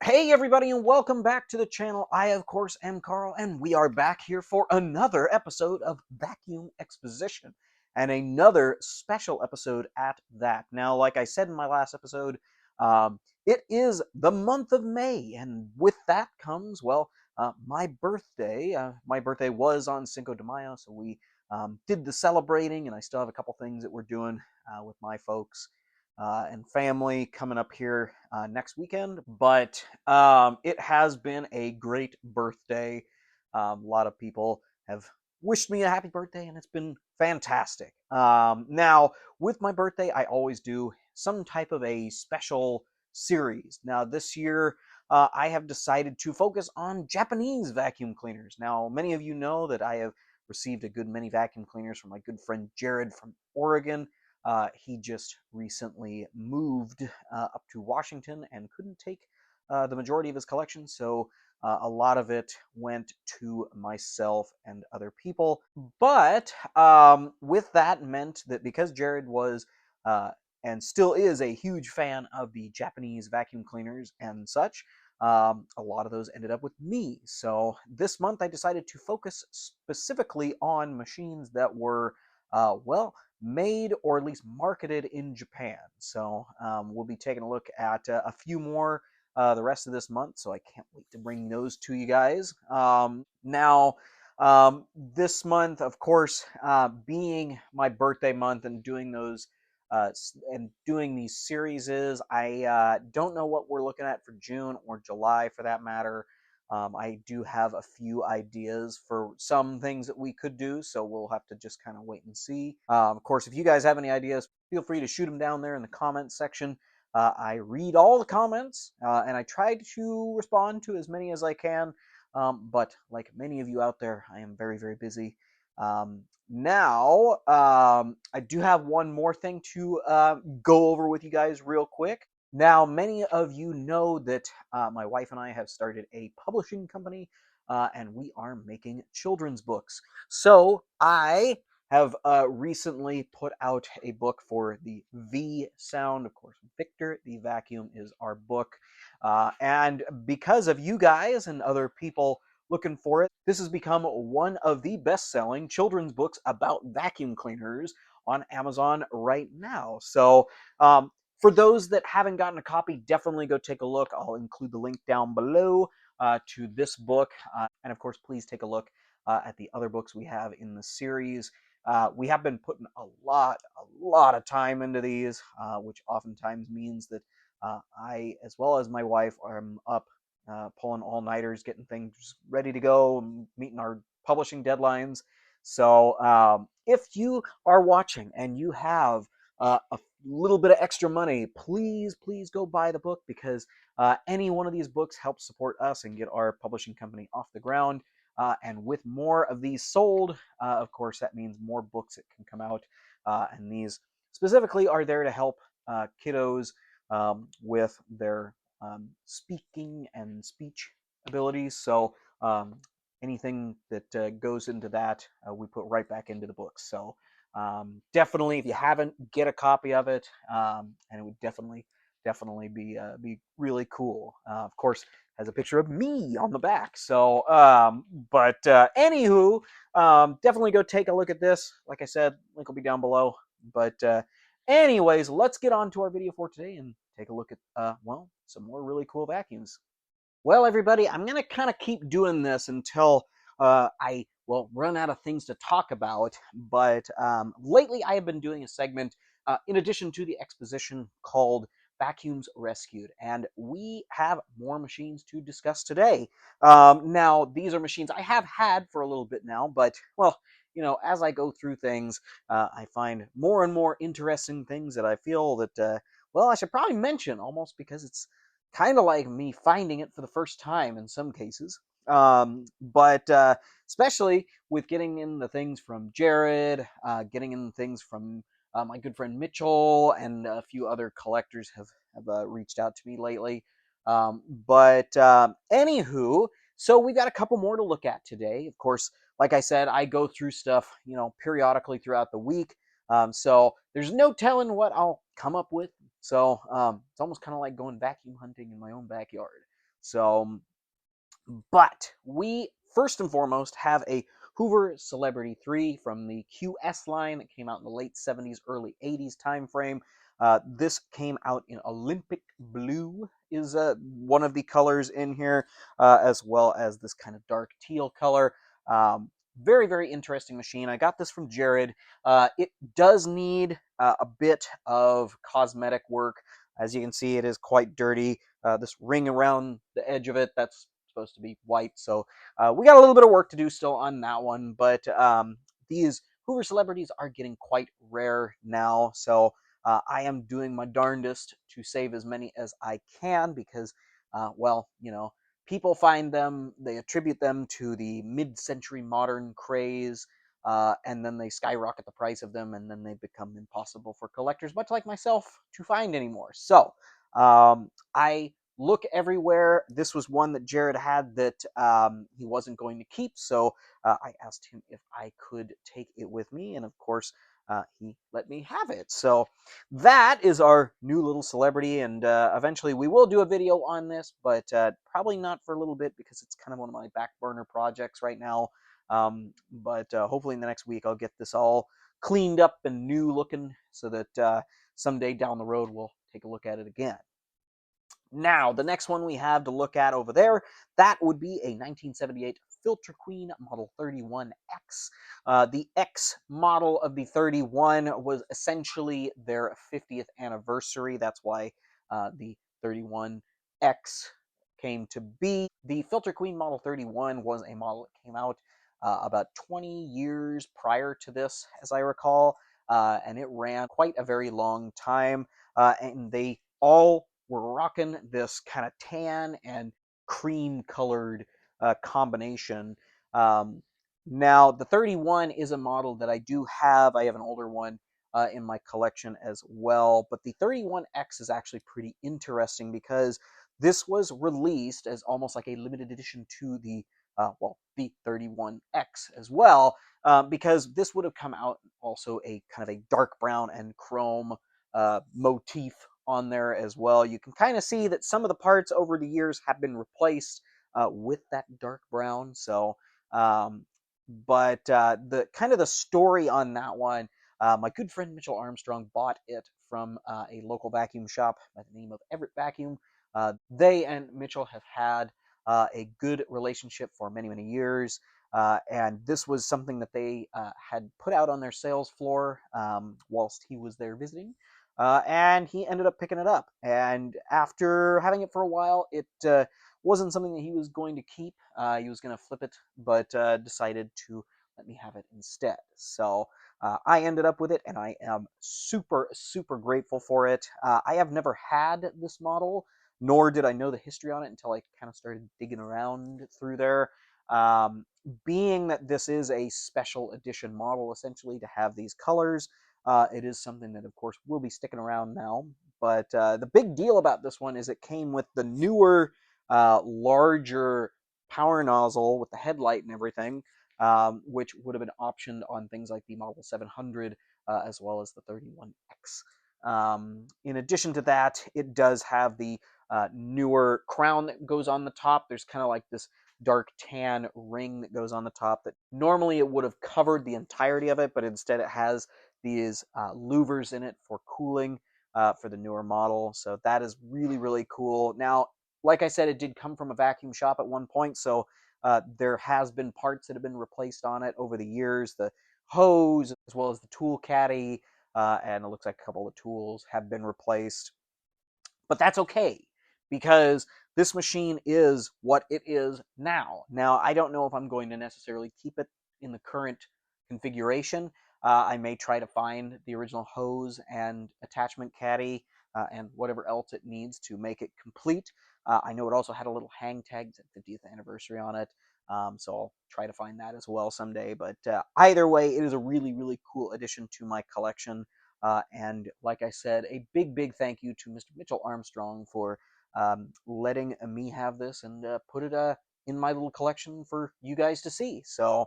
Hey everybody, and welcome back to the channel. I of course am Carl, and we are back here for another episode of Vacuum Exposition, and another special episode at that. Now, like I said in my last episode, it is the month of May, and with that comes, well, my birthday. My birthday was on Cinco de Mayo, so we did the celebrating, and I still have a couple things that we're doing with my folks and family coming up here next weekend. But it has been a great birthday. A lot of people have wished me a happy birthday, and it's been fantastic. Now, with my birthday, I always do some type of a special series. Now, this year, I have decided to focus on Japanese vacuum cleaners. Now, many of you know that I have received a good many vacuum cleaners from my good friend Jared from Oregon. He just recently moved up to Washington and couldn't take the majority of his collection, so a lot of it went to myself and other people. But with that meant that because Jared was and still is a huge fan of the Japanese vacuum cleaners and such, a lot of those ended up with me. So this month I decided to focus specifically on machines that were, well, made or at least marketed in Japan. So we'll be taking a look at a few more the rest of this month. So I can't wait to bring those to you guys. Now, this month, of course, being my birthday month and doing those and doing these series is, I don't know what we're looking at for June or July for that matter. I do have a few ideas for some things that we could do, so we'll have to just kind of wait and see. Of course, if you guys have any ideas, feel free to shoot them down there in the comments section. I read all the comments, and I try to respond to as many as I can. But like many of you out there, I am very, very busy. I do have one more thing to go over with you guys real quick. Now, many of you know that my wife and I have started a publishing company, and we are making children's books. So I have recently put out a book for the V sound. Of course, Victor the Vacuum is our book. And because of you guys and other people looking for it, this has become one of the best-selling children's books about vacuum cleaners on Amazon right now. So for those that haven't gotten a copy, definitely go take a look. I'll include the link down below to this book. And of course, please take a look at the other books we have in the series. We have been putting a lot of time into these, which oftentimes means that I, as well as my wife, are up pulling all-nighters, getting things ready to go, meeting our publishing deadlines. So if you are watching and you have a little bit of extra money, please go buy the book, because any one of these books helps support us and get our publishing company off the ground. And with more of these sold, of course, that means more books that can come out. And these specifically are there to help kiddos with their speaking and speech abilities. So anything that goes into that, we put right back into the books. So definitely, if you haven't, get a copy of it, and it would definitely be really cool. Of course, has a picture of me on the back. So, anywho, definitely go take a look at this. Like I said, link will be down below. But anyways, let's get on to our video for today and take a look at well, some more really cool vacuums. Well, everybody, I'm going to kind of keep doing this until I, well, run out of things to talk about. But lately, I have been doing a segment in addition to the exposition called Vacuums Rescued. And we have more machines to discuss today. Now, these are machines I have had for a little bit now, but, well, you know, as I go through things, I find more and more interesting things that I feel that, well, I should probably mention, almost because it's kind of like me finding it for the first time in some cases. But especially with getting in the things from Jared, getting in things from my good friend Mitchell, and a few other collectors have reached out to me lately. Anywho, so we've got a couple more to look at today. Of course, like I said, I go through stuff, you know, periodically throughout the week. So there's no telling what I'll come up with. So it's almost kind of like going vacuum hunting in my own backyard. So, but we first and foremost have a Hoover Celebrity 3 from the QS line that came out in the late 70s, early 80s time frame. This came out in Olympic blue, is one of the colors in here, as well as this kind of dark teal color. Very, very interesting machine. I got this from Jared. It does need a bit of cosmetic work. As you can see, it is quite dirty. This ring around the edge of it, that's supposed to be white. So we got a little bit of work to do still on that one. But these Hoover Celebrities are getting quite rare now. So I am doing my darndest to save as many as I can because, well, people find them, they attribute them to the mid-century modern craze, and then they skyrocket the price of them, and then they become impossible for collectors, much like myself, to find anymore. So I look everywhere. This was one that Jared had that he wasn't going to keep, so I asked him if I could take it with me, and of course, he let me have it. So that is our new little celebrity, and eventually we will do a video on this, but probably not for a little bit because it's kind of one of my back burner projects right now. But hopefully in the next week I'll get this all cleaned up and new looking so that someday down the road we'll take a look at it again. Now, the next one we have to look at over there, that would be a 1978 Filter Queen Model 31X. The X model of the 31 was essentially their 50th anniversary. That's why the 31X came to be. The Filter Queen Model 31 was a model that came out about 20 years prior to this, as I recall, and it ran quite a very long time, and they all we're rocking this kind of tan and cream colored combination. Um, Now, the 31 is a model that I do have. I have an older one in my collection as well. But the 31X is actually pretty interesting because this was released as almost like a limited edition to the, the 31X as well, because this would have come out also a kind of a dark brown and chrome motif on there as well. You can kind of see that some of the parts over the years have been replaced with that dark brown. So, but the kind of the story on that one, my good friend Mitchell Armstrong bought it from a local vacuum shop by the name of Everett Vacuum. They and Mitchell have had a good relationship for many, many years. And this was something that they had put out on their sales floor whilst he was there visiting. And he ended up picking it up. And after having it for a while, it wasn't something that he was going to keep. He was going to flip it, but decided to let me have it instead. So I ended up with it, and I am super, super grateful for it. I have never had this model, nor did I know the history on it until I kind of started digging around through there. Um, Being that this is a special edition model, essentially, to have these colors, it is something that, of course, will be sticking around now. But the big deal about this one is it came with the newer, larger power nozzle with the headlight and everything, which would have been optioned on things like the Model 700 as well as the 31X. In addition to that, it does have the newer crown that goes on the top. There's kind of like this dark tan ring that goes on the top that normally it would have covered the entirety of it, but instead it has these louvers in it for cooling for the newer model. So that is really, really cool. Now, like I said, it did come from a vacuum shop at one point, so there has been parts that have been replaced on it over the years. The hose, as well as the tool caddy, and it looks like a couple of tools have been replaced. But that's okay because this machine is what it is now. Now, I don't know if I'm going to necessarily keep it in the current configuration. I may try to find the original hose and attachment caddy and whatever else it needs to make it complete. I know it also had a little hang tag at 50th anniversary on it, so I'll try to find that as well someday. But either way, it is a really, really cool addition to my collection. And like I said, a big, big thank you to Mr. Mitchell Armstrong for letting me have this and put it in my little collection for you guys to see. So,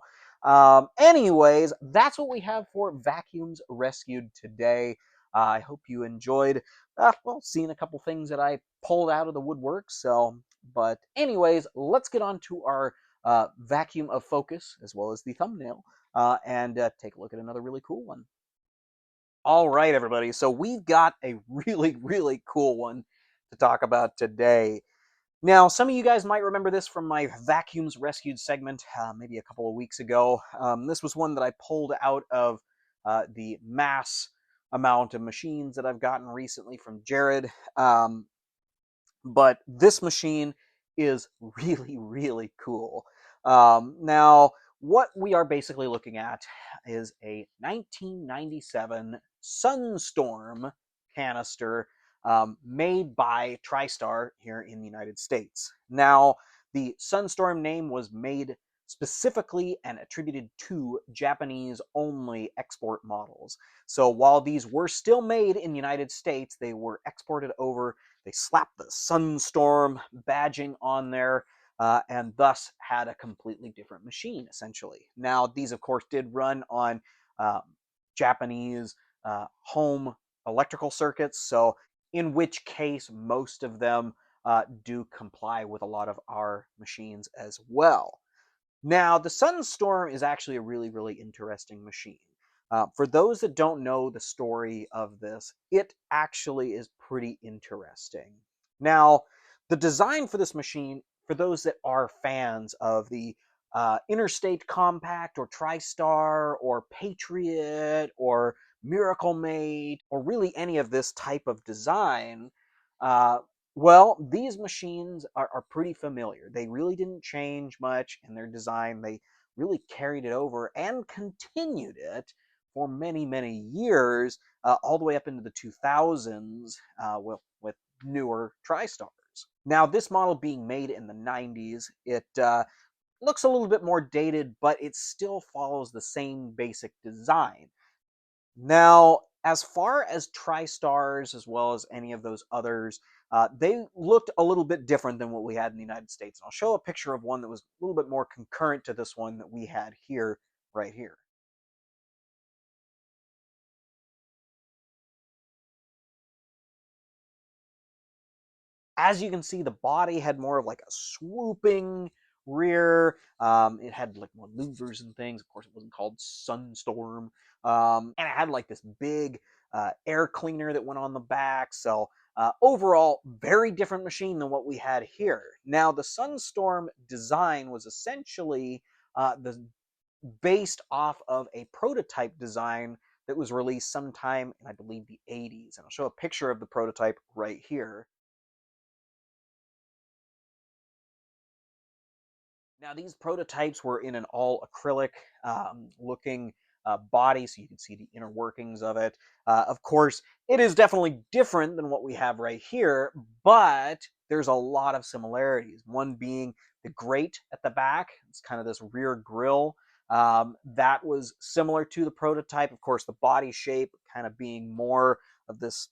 anyways, that's what we have for Vacuums Rescued today. I hope you enjoyed, seeing a couple things that I pulled out of the woodwork. So, But anyways, let's get on to our vacuum of focus as well as the thumbnail and take a look at another really cool one. All right, everybody. So we've got a really, really cool one to talk about today. Now, some of you guys might remember this from my Vacuums Rescued segment maybe a couple of weeks ago. This was one that I pulled out of the mass amount of machines that I've gotten recently from Jared. But this machine is really, really cool. Now, what we are basically looking at is a 1997 Sunstorm canister made by TriStar here in the United States. Now, the Sunstorm name was made specifically and attributed to Japanese only export models. So while these were still made in the United States, they were exported over. They slapped the Sunstorm badging on there and thus had a completely different machine, essentially. Now, these, of course, did run on Japanese home electrical circuits, so in which case most of them do comply with a lot of our machines as well. Now, the Sunstorm is actually a really, really interesting machine. For those that don't know the story of this, it actually is pretty interesting. Now, the design for this machine, for those that are fans of the Interstate Compact or TriStar or Patriot or Miracle Mate or really any of this type of design, uh, well, these machines are pretty familiar. They really didn't change much in their design. They really carried it over and continued it for many, many years, all the way up into the 2000s with newer TriStars. Now, this model being made in the 90s, it looks a little bit more dated, but it still follows the same basic design. Now, as far as TriStars, as well as any of those others, they looked a little bit different than what we had in the United States. And I'll show a picture of one that was a little bit more concurrent to this one that we had here, right here. As you can see, the body had more of like a swooping rear. It had like more louvers and things. Of course, it wasn't called Sunstorm. And it had like this big air cleaner that went on the back. So overall, very different machine than what we had here. Now, the Sunstorm design was essentially based off of a prototype design that was released sometime in, I believe, the 80s. And I'll show a picture of the prototype right here. Now, these prototypes were in an all acrylic looking body, so you can see the inner workings of it. Of course, it is definitely different than what we have right here, but there's a lot of similarities. One being the grate at the back, it's kind of this rear grille. That was similar to the prototype. Of course, the body shape kind of being more of this,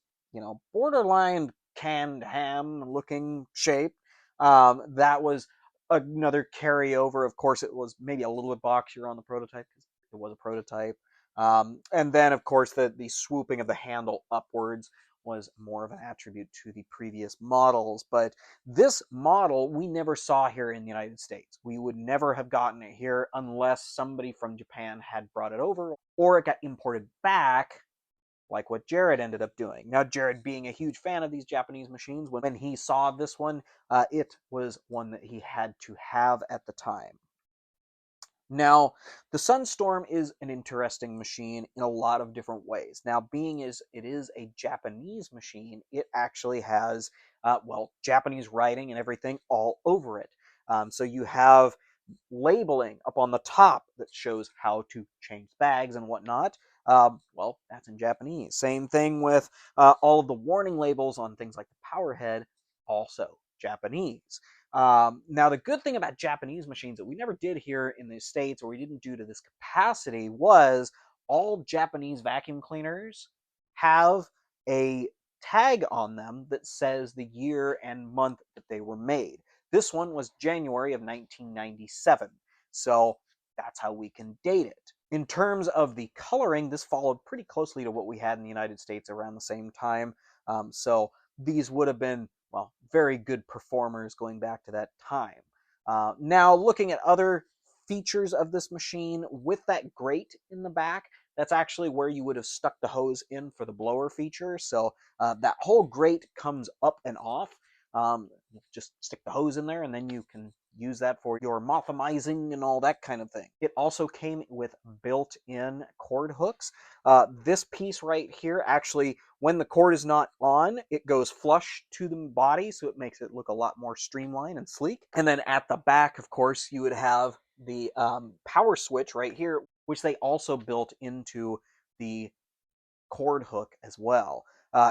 borderline canned ham looking shape. That was another carryover. Of course, it was maybe a little bit boxier on the prototype because it was a prototype. And then, of course, the swooping of the handle upwards was more of an attribute to the previous models. But this model we never saw here in the United States. We would never have gotten it here unless somebody from Japan had brought it over or it got imported back like what Jared ended up doing. Now, Jared, being a huge fan of these Japanese machines, when he saw this one, it was one that he had to have at the time. Now, the Sunstorm is an interesting machine in a lot of different ways. Now, being as it is a Japanese machine, it actually has, Japanese writing and everything all over it. So you have labeling up on the top that shows how to change bags and whatnot. That's in Japanese. Same thing with all of the warning labels on things like the power head, also Japanese. Now, the good thing about Japanese machines that we never did here in the States, or we didn't do to this capacity, was all Japanese vacuum cleaners have a tag on them that says the year and month that they were made. This one was January of 1997, so that's how we can date it. In terms of the coloring, this followed pretty closely to what we had in the United States around the same time. So these would have been well, very good performers going back to that time. Now, looking at other features of this machine, with that grate in the back, that's actually where you would have stuck the hose in for the blower feature. So that whole grate comes up and off. Just stick the hose in there, and then you can use that for your mothomizing and all that kind of thing. It also came with built-in cord hooks. This piece right here, actually, when the cord is not on, it goes flush to the body, so it makes it look a lot more streamlined and sleek. And then at the back, of course, you would have the power switch right here, which they also built into the cord hook as well.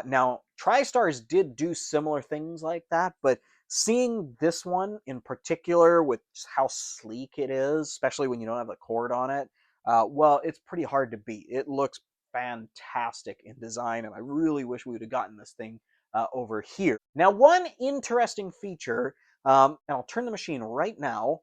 Now, TriStars did do similar things like that, but seeing this one in particular with just how sleek it is, especially when you don't have a cord on it, well, it's pretty hard to beat. It looks fantastic in design, and I really wish we would have gotten this thing over here. Now, one interesting feature, and I'll turn the machine right now.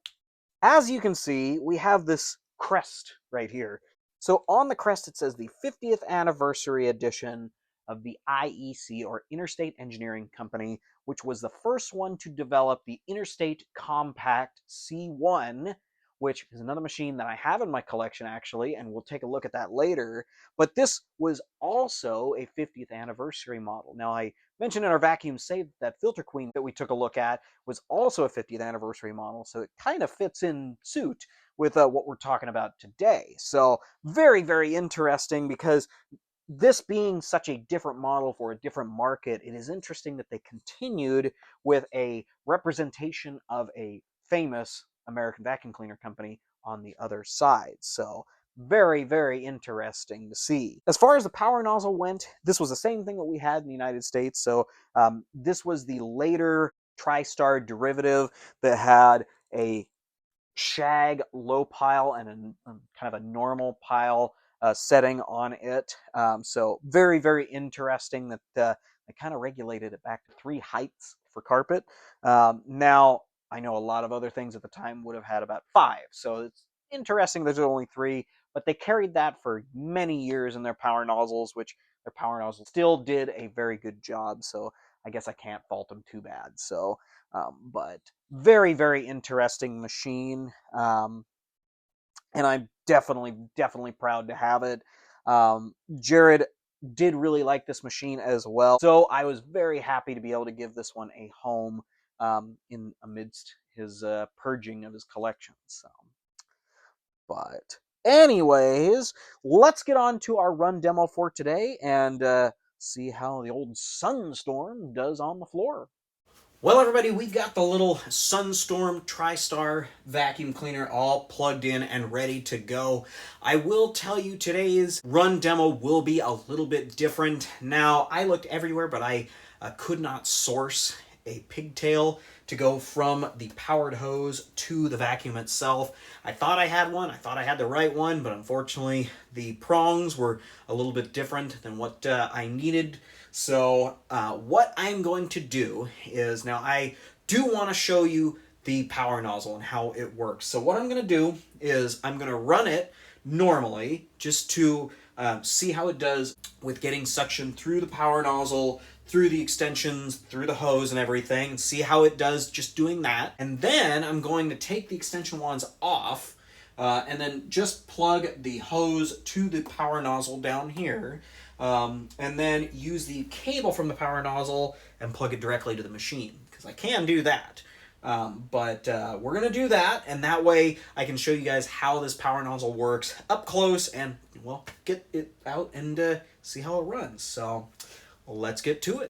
As you can see, we have this crest right here. So on the crest, it says the 50th anniversary edition of the IEC, or Interstate Engineering Company, which was the first one to develop the Interstate Compact C1, which is another machine that I have in my collection, actually, and we'll take a look at that later. But this was also a 50th anniversary model. Now, I mentioned in our vacuum save that Filter Queen that we took a look at was also a 50th anniversary model, so it kind of fits in suit with what we're talking about today. So very, very interesting, because this being such a different model for a different market, it is interesting that they continued with a representation of a famous American vacuum cleaner company on the other side. So very, very interesting to see. As far as the power nozzle went, this was the same thing that we had in the United States. So this was the later TriStar derivative that had a shag low pile and a kind of a normal pile setting on it. So very, very interesting that they kind of regulated it back to 3 heights for carpet. Now, I know a lot of other things at the time would have had about 5. So it's interesting there's only 3, but they carried that for many years in their power nozzles, which their power nozzles still did a very good job. So I guess I can't fault them too bad. So, but very, very interesting machine. And I'm definitely proud to have it. Jared did really like this machine as well. So I was very happy to be able to give this one a home in amidst his purging of his collection. So, but anyways, let's get on to our run demo for today and see how the old Sunstorm does on the floor. Well, everybody, we got the little Sunstorm TriStar vacuum cleaner all plugged in and ready to go. I will tell you today's run demo will be a little bit different. Now, I looked everywhere, but I could not source a pigtail to go from the powered hose to the vacuum itself. I thought I had one. I thought I had the right one, but unfortunately, the prongs were a little bit different than what I needed. So what I'm going to do is, now I do want to show you the power nozzle and how it works. So what I'm going to do is I'm going to run it normally just to see how it does with getting suction through the power nozzle, through the extensions, through the hose and everything, see how it does just doing that. And then I'm going to take the extension wands off and then just plug the hose to the power nozzle down here. And then use the cable from the power nozzle and plug it directly to the machine, because I can do that. But we're going to do that, and that way I can show you guys how this power nozzle works up close and, well, get it out and see how it runs. So let's get to it.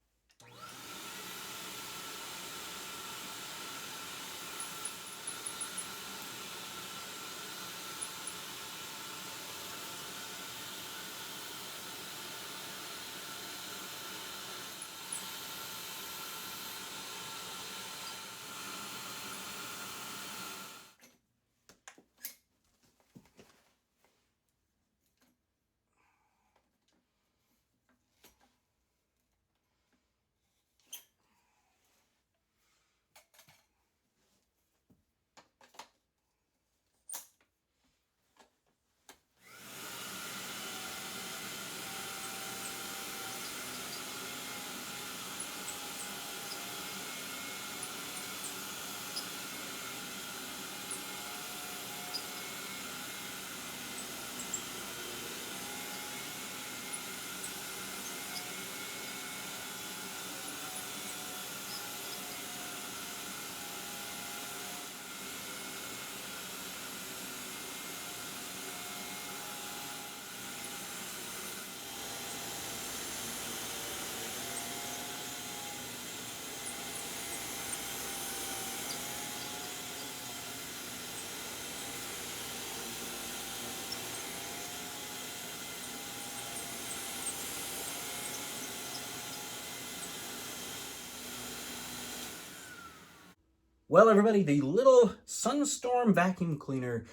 Well, everybody, the little Sunstorm vacuum cleaner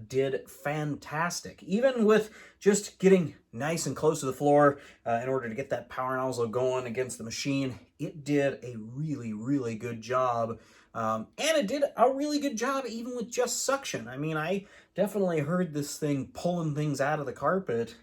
did fantastic. Even with just getting nice and close to the floor in order to get that power nozzle going against the machine, it did a really, really good job. And it did a really good job even with just suction. I mean, I definitely heard this thing pulling things out of the carpet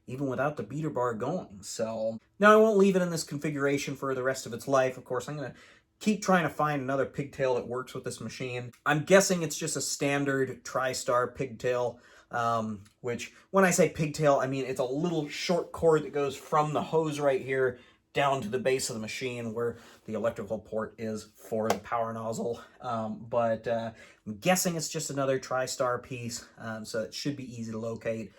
even without the beater bar going. So now I won't leave it in this configuration for the rest of its life. Of course, I'm going to keep trying to find another pigtail that works with this machine. I'm guessing it's just a standard TriStar pigtail, which when I say pigtail, I mean it's a little short cord that goes from the hose right here down to the base of the machine where the electrical port is for the power nozzle. But I'm guessing it's just another TriStar piece, so it should be easy to locate.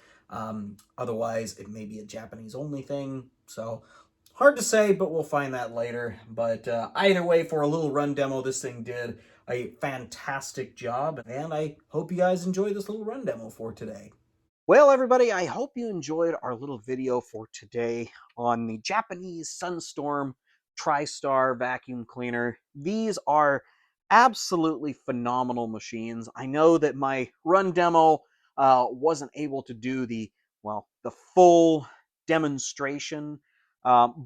Otherwise, it may be a Japanese only thing. So hard to say, but we'll find that later. But either way, for a little run demo, this thing did a fantastic job. And I hope you guys enjoy this little run demo for today. Well, everybody, I hope you enjoyed our little video for today on the Japanese Sunstorm TriStar vacuum cleaner. These are absolutely phenomenal machines. I know that my run demo wasn't able to do the full demonstration,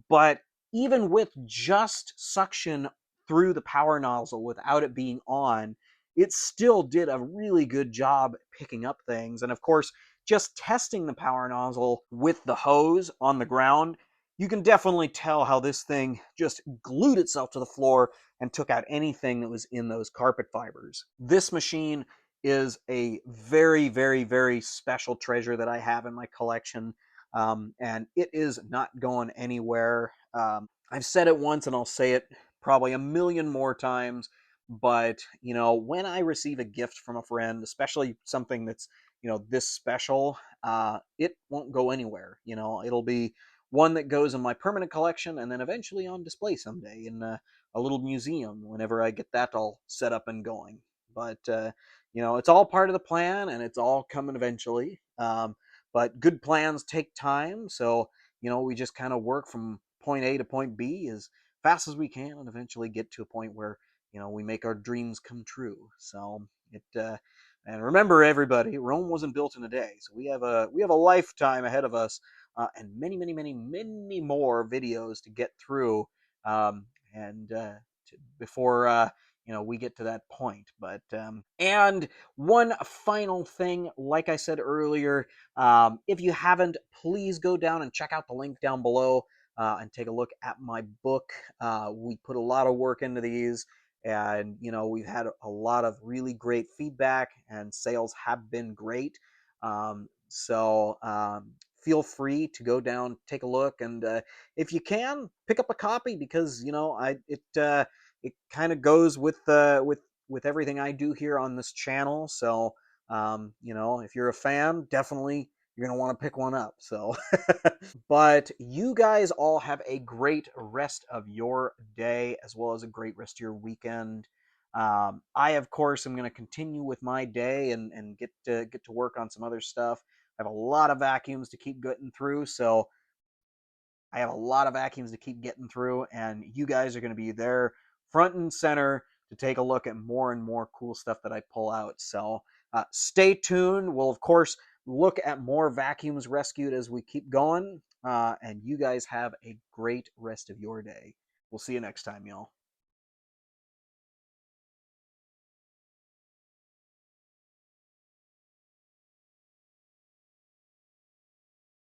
but even with just suction through the power nozzle without it being on, it still did a really good job picking up things. And of course, just testing the power nozzle with the hose on the ground, you can definitely tell how this thing just glued itself to the floor and took out anything that was in those carpet fibers. This machine is a very, very, very special treasure that I have in my collection, and it is not going anywhere. I've said it once and I'll say it probably a million more times, but when I receive a gift from a friend, especially something that's this special, it won't go anywhere. It'll be one that goes in my permanent collection and then eventually on display someday in a little museum whenever I get that all set up and going. But it's all part of the plan and it's all coming eventually. But good plans take time, so we just kind of work from point A to point B as fast as we can and eventually get to a point where we make our dreams come true. So it and remember, everybody, Rome wasn't built in a day. So we have a lifetime ahead of us, and many, many, many, many more videos to get through, and before we get to that point. But and one final thing, like I said earlier, if you haven't, please go down and check out the link down below. And take a look at my book. We put a lot of work into these, and we've had a lot of really great feedback, and sales have been great. So feel free to go down, take a look, and if you can, pick up a copy because it kind of goes with everything I do here on this channel. So if you're a fan, definitely you're going to want to pick one up. So, but you guys all have a great rest of your day as well as a great rest of your weekend. I, of course, am going to continue with my day and get to work on some other stuff. I have a lot of vacuums to keep getting through, so I have a lot of vacuums to keep getting through, and you guys are going to be there front and center to take a look at more and more cool stuff that I pull out. So stay tuned. We'll, of course, look at more vacuums rescued as we keep going, and you guys have a great rest of your day. We'll see you next time, y'all.